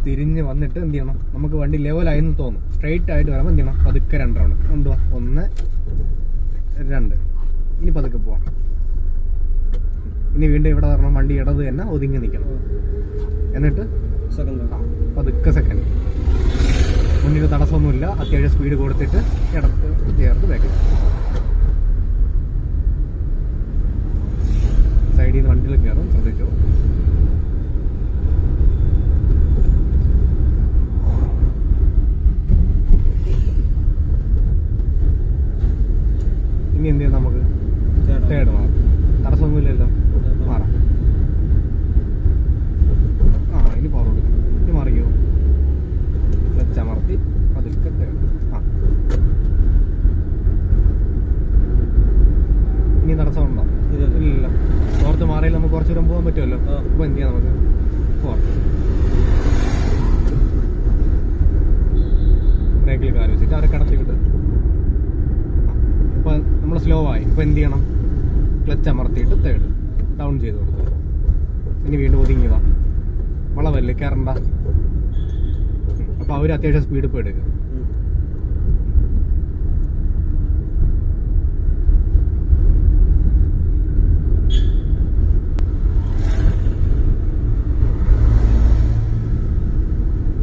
തിരിഞ്ഞ് വന്നിട്ട് എന്ത് ചെയ്യണം, നമുക്ക് വണ്ടി ലെവലായെന്ന് തോന്നും. സ്ട്രെയിറ്റ് ആയിട്ട് വരുമ്പോൾ എന്ത് ചെയ്യണം, പതുക്കെ 2 റൗണ്ട് കൊണ്ടുപോവാ. 1 2. ഇനി പതുക്കെ പോവാം. ഇനി വീണ്ടും ഇവിടെ വരണം, വണ്ടി ഇടത് തന്നെ ഒതുങ്ങി നിൽക്കണം. എന്നിട്ട് പതുക്കെ സെക്കൻഡ്. മുന്നിൽ തടസ്സമൊന്നുമില്ല, അത്യാവശ്യം സ്പീഡ് കൊടുത്തിട്ട് ഇടത്ത് ചേർത്ത് ബാക്കിൽ. സൈഡിൽ നിന്ന് വണ്ടിയിൽ കയറും, ശ്രദ്ധിച്ചോ. ഇനി എന്ത് ചെയ്യാം, നമുക്ക് തേർഡ് മാറാം. തടസ്സമൊന്നുമില്ലല്ലോ, മാറാം. ഇനി ഫോർവേഡ്. ഇനി മാറിയോ, ക്ലച്ച് അമർത്തി പതുക്കെ തേർഡ്. ഇനി തടസ്സമുണ്ടോ? ഇല്ല. ഫോർത്ത് മാറിയാൽ നമുക്ക് കുറച്ച് ദൂരം പോകാൻ പറ്റുമല്ലോ. അപ്പോൾ എന്ത് ചെയ്യാം, നമുക്ക് ഫോർത്ത് ബ്രേക്കിൽ കാല് വെച്ചിട്ട് അവരെ കടത്തി വിട്ട്. ഇപ്പം നമ്മൾ സ്ലോ ആയി. ഇപ്പം എന്ത് ചെയ്യണം, ക്ലച്ച് അമർത്തിയിട്ട് തേർഡ് ഡൗൺ ചെയ്ത് കൊടുക്കുക. ഇനി വീണ്ടും ഒതുങ്ങി വാ, വളവല്ലേ കയറണ്ട. അപ്പോൾ അവർ അത്യാവശ്യം സ്പീഡ് ഇപ്പോൾ എടുക്കുക.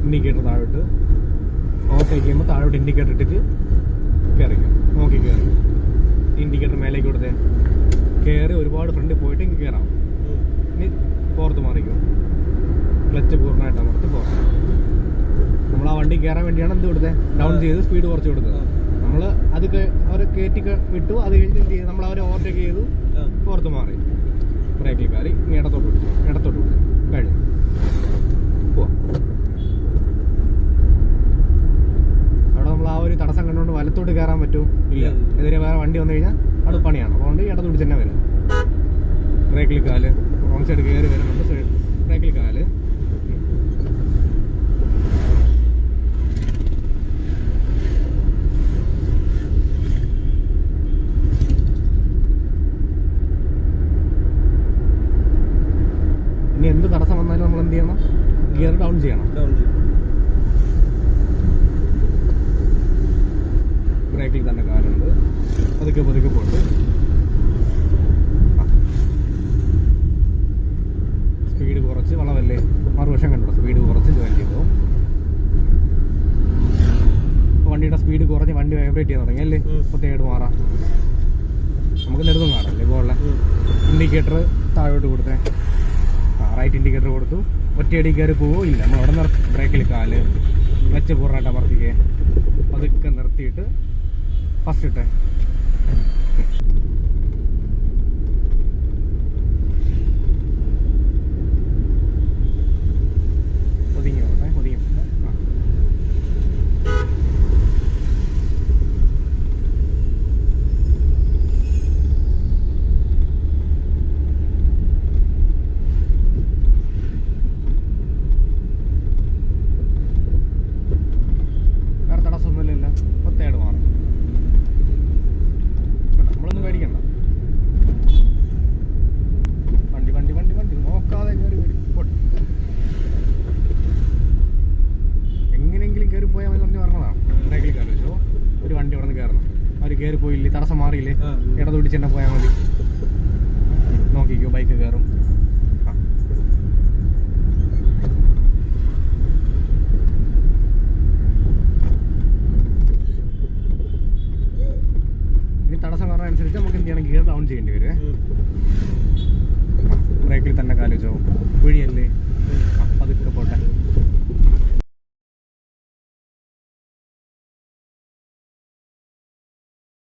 ഇൻഡിക്കേറ്റർ താഴോട്ട് ഓവർടേക്ക് ചെയ്യുമ്പോൾ താഴോട്ട് ഇൻഡിക്കേറ്റർ ഇട്ടിട്ട് കയറിക്കും. നോക്കി കയറി. ഇൻഡിക്കേറ്റർ മേലേക്ക് കൊടുത്തേ, കയറി ഒരുപാട് ഫ്രണ്ടിൽ പോയിട്ട് ഇങ്ങനെ കയറാം. ഇനി ഫോർത്ത് മാറിക്കും, ക്ലച്ച് പൂർണ്ണമായിട്ട് അമർത്തി ഫോർത്ത്. നമ്മൾ ആ വണ്ടി കയറാൻ വേണ്ടിയാണ് എന്ത് കൊടുത്തത്, ഡൗൺ ചെയ്ത് സ്പീഡ് കുറച്ച് കൊടുത്തത്. നമ്മൾ അത് അവരെ കയറ്റി വിട്ടു. അത് കഴിഞ്ഞ് എന്ത് ചെയ്തു, നമ്മൾ അവരെ ഓവർടേക്ക് ചെയ്തു, ഫോർത്ത് മാറി ബ്രേക്കിൽ കയറി ഇനി ഇടത്തോട്ട് വിട്ടു കഴിഞ്ഞു പോവാം. അവിടെ നമ്മൾ ആ ഒരു തടസ്സം കണ്ടുകൊണ്ട് വലത്തോട്ട് കയറാൻ പറ്റുമോ? ഇല്ല. എതിരെ വേറെ വണ്ടി വന്നു കഴിഞ്ഞാൽ അത് പണിയാണ്. അതുകൊണ്ട് ഇടത്ത് പിടിച്ച് തന്നെ വരും. ബ്രേക്കിൽ കാല് റോങ് സൈഡ് കയറി വരുന്നുണ്ട്, ബ്രേക്കിൽ കാല്. ഇനി എന്ത് തടസ്സം വന്നാലും നമ്മൾ എന്ത് ചെയ്യണം, ഗിയർ ഡൗൺ ചെയ്യണം. ബ്രേക്കിൽ തന്നെ കാലുണ്ട്, പതുക്കെ പോയിട്ട് സ്പീഡ് കുറച്ച്, വളവല്ലേ മറുവശം കണ്ടോ, സ്പീഡ് കുറച്ച് ജോയിൻ ചെയ്തു. വണ്ടിയുടെ സ്പീഡ് കുറഞ്ഞ് വണ്ടി വൈബ്രേറ്റ് ചെയ്യാൻ തുടങ്ങി അല്ലേ. ഇപ്പോൾ തേർഡ് മാറാം. നമുക്ക് നെടുതും കാണാമല്ലേ ഇപ്പോൾ. ഇൻഡിക്കേറ്റർ താഴോട്ട് കൊടുത്തേ, റൈറ്റ് ഇൻഡിക്കേറ്റർ കൊടുത്തു. ഒറ്റയടി കയറി പോവോ? ഇല്ല. നമ്മൾ അവിടെ നിർത്തി ബ്രേക്കിൽ കാല് വെച്ച് പൂർണ്ണമായിട്ട് അമർത്തിക്കേ. പതുക്കെ നിർത്തിയിട്ട് ഫസ്റ്റ് ഇട്ടേ. ഒതുങ്ങി പോട്ടെ, ഒതുങ്ങി പോട്ടെ. വേറെ തടസ്സമൊന്നുമില്ല. ഇപ്പോൾ തേർഡ് മാറും. നമ്മളൊന്നും പേടിക്കണ്ട. വണ്ടി നോക്കാതെ കയറി വരും. എങ്ങനെയെങ്കിലും കയറി പോയാൽ മതി പറഞ്ഞ് പറഞ്ഞതാണ്. ബ്രേക്കിൽ കയറി വെച്ചോ. ഒരു വണ്ടി ഇവിടെ നിന്ന് കയറണം. അവർ കയറി പോയില്ലേ, തടസ്സം മാറിയില്ലേ, ഇടത് പിടിച്ച് തന്നെ പോയാൽ മതി. നോക്കിക്കോ, ബൈക്ക് കയറും. ഇനി തടസ്സം പറഞ്ഞതനുസരിച്ച് നമുക്ക് എന്ത് ചെയ്യണം, ഗിയർ ഡൗൺ ചെയ്യേണ്ടി വരും. ബ്രേക്കിൽ തന്നെ കാലിച്ചോ, കുഴിയല്ലേ.